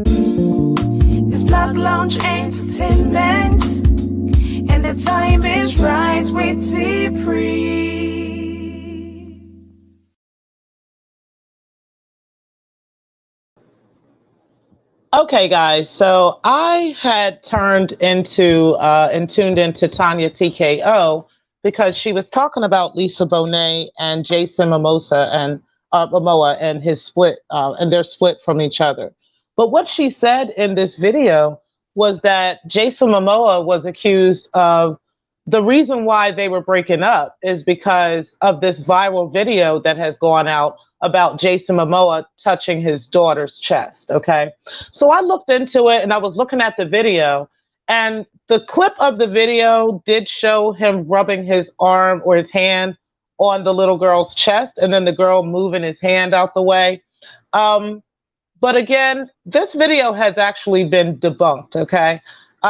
This Plug Lounge Entertainment, and the time is right with T-Pre. Okay, guys, so I had turned into and tuned into TONYA TKO because she was talking about Lisa Bonet and Jason Momoa and his split and their split from each other. But what she said in this video was that Jason Momoa was accused of the reason why they were breaking up is because of this viral video that has gone out about Jason Momoa touching his daughter's chest. Okay. So I looked into it and I was looking at the video, and the clip of the video did show him rubbing his arm or his hand on the little girl's chest and then the girl moving his hand out the way. But again, this video has actually been debunked. Okay.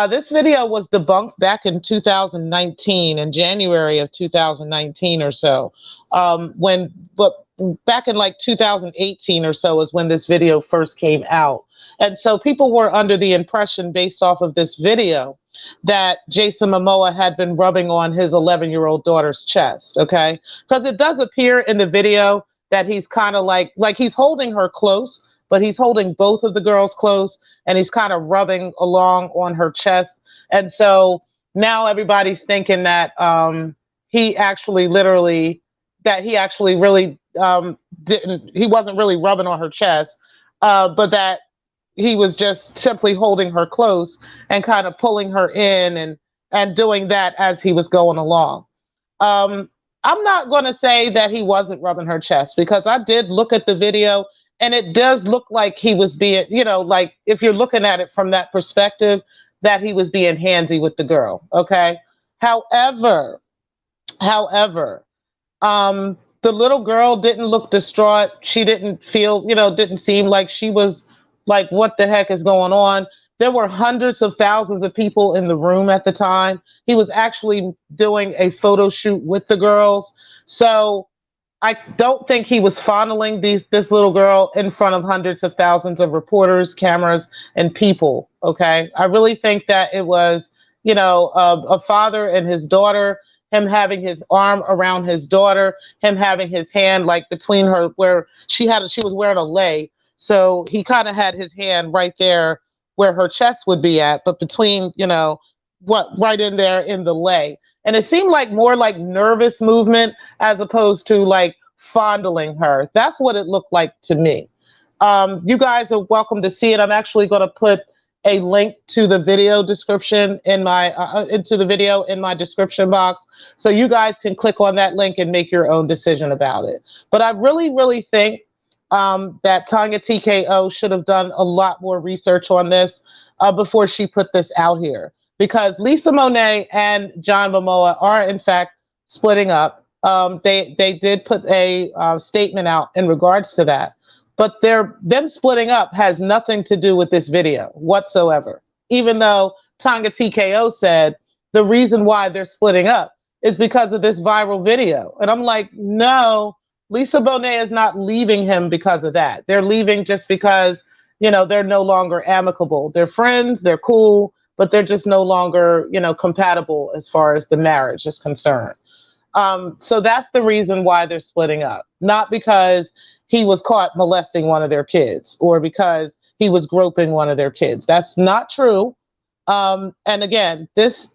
This video was debunked back in 2019, in January of 2019 or so, but back in like 2018 or so is when this video first came out. And so people were under the impression based off of this video that Jason Momoa had been rubbing on his 11-year-old daughter's chest, okay? Because it does appear in the video that he's kind of like he's holding her close, but he's holding both of the girls close and he's kind of rubbing along on her chest. And so now everybody's thinking that he actually really he wasn't really rubbing on her chest, but that he was just simply holding her close and kind of pulling her in and doing that as he was going along. I'm not going to say that he wasn't rubbing her chest because I did look at the video and it does look like he was being, like if you're looking at it from that perspective, that he was being handsy with the girl. Okay. However, the little girl didn't look distraught. She didn't feel, didn't seem like she was like, what the heck is going on? There were hundreds of thousands of people in the room at the time. He was actually doing a photo shoot with the girls. So I don't think he was fondling this little girl in front of hundreds of thousands of reporters, cameras, and people. Okay. I really think that it was, a father and his daughter, him having his arm around his daughter, him having his hand like between her where she was wearing a lei. So he kind of had his hand right there where her chest would be at, but between, right in there in the lei. And it seemed like more like nervous movement as opposed to like fondling her. That's what it looked like to me. You guys are welcome to see it. I'm actually going to put a link to the video description in my description box, so you guys can click on that link and make your own decision about it. But I really, really think that TONYA TKO should have done a lot more research on this before she put this out here, because Lisa Bonet and John Momoa are in fact splitting up. They did put a statement out in regards to that. But them splitting up has nothing to do with this video whatsoever. Even though TONYA TKO said the reason why they're splitting up is because of this viral video. And I'm like, no, Lisa Bonet is not leaving him because of that. They're leaving just because, they're no longer amicable. They're friends, they're cool, but they're just no longer, compatible as far as the marriage is concerned. So that's the reason why they're splitting up, not because he was caught molesting one of their kids or because he was groping one of their kids. That's not true. And again, this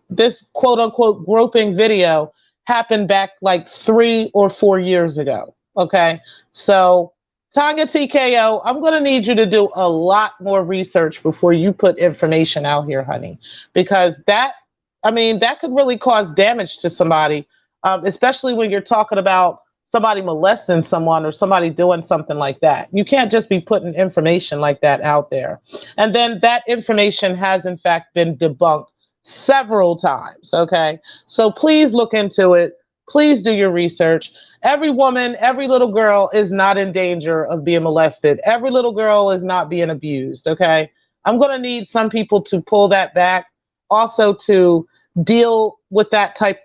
quote unquote groping video happened back like 3 or 4 years ago. Okay. So TONYA TKO, I'm going to need you to do a lot more research before you put information out here, honey, because that could really cause damage to somebody, especially when you're talking about somebody molesting someone or somebody doing something like that. You can't just be putting information like that out there. And then that information has in fact been debunked several times. Okay. So please look into it. Please do your research. Every woman, every little girl is not in danger of being molested. Every little girl is not being abused. Okay. I'm going to need some people to pull that back. Also to deal with that type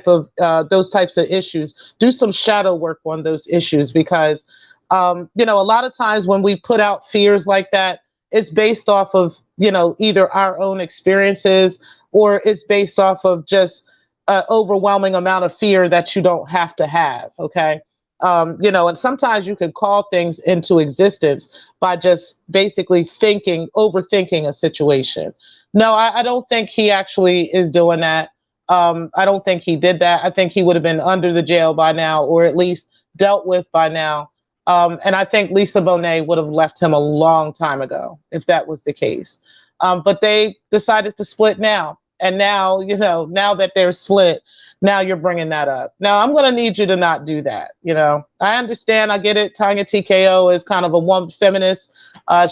of those types of issues. Do some shadow work on those issues because, a lot of times when we put out fears like that, it's based off of, you know, either our own experiences or it's based off of just an overwhelming amount of fear that you don't have to have. Okay. You know, and sometimes you can call things into existence by just basically overthinking a situation. No, I don't think he actually is doing that. I don't think he did that. I think he would have been under the jail by now, or at least dealt with by now. And I think Lisa Bonet would have left him a long time ago if that was the case. But they decided to split now. And now, you know, now that they're split, now you're bringing that up. Now, I'm going to need you to not do that. You know, I understand. I get it. TONYA TKO is kind of a one feminist.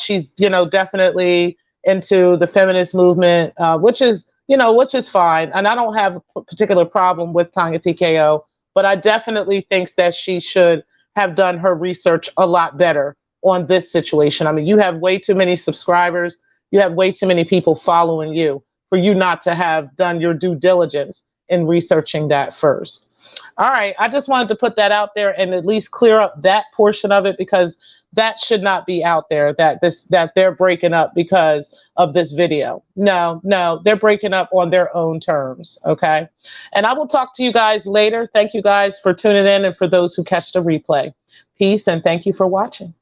She's, you know, definitely into the feminist movement, which is, you know, which is fine. And I don't have a particular problem with TONYA TKO, but I definitely think that she should have done her research a lot better on this situation. I mean, you have way too many subscribers. You have way too many people following you for you not to have done your due diligence in researching that first. All right. I just wanted to put that out there and at least clear up that portion of it, because that should not be out there, that they're breaking up because of this video. No, they're breaking up on their own terms. Okay. And I will talk to you guys later. Thank you guys for tuning in and for those who catch the replay. Peace and thank you for watching.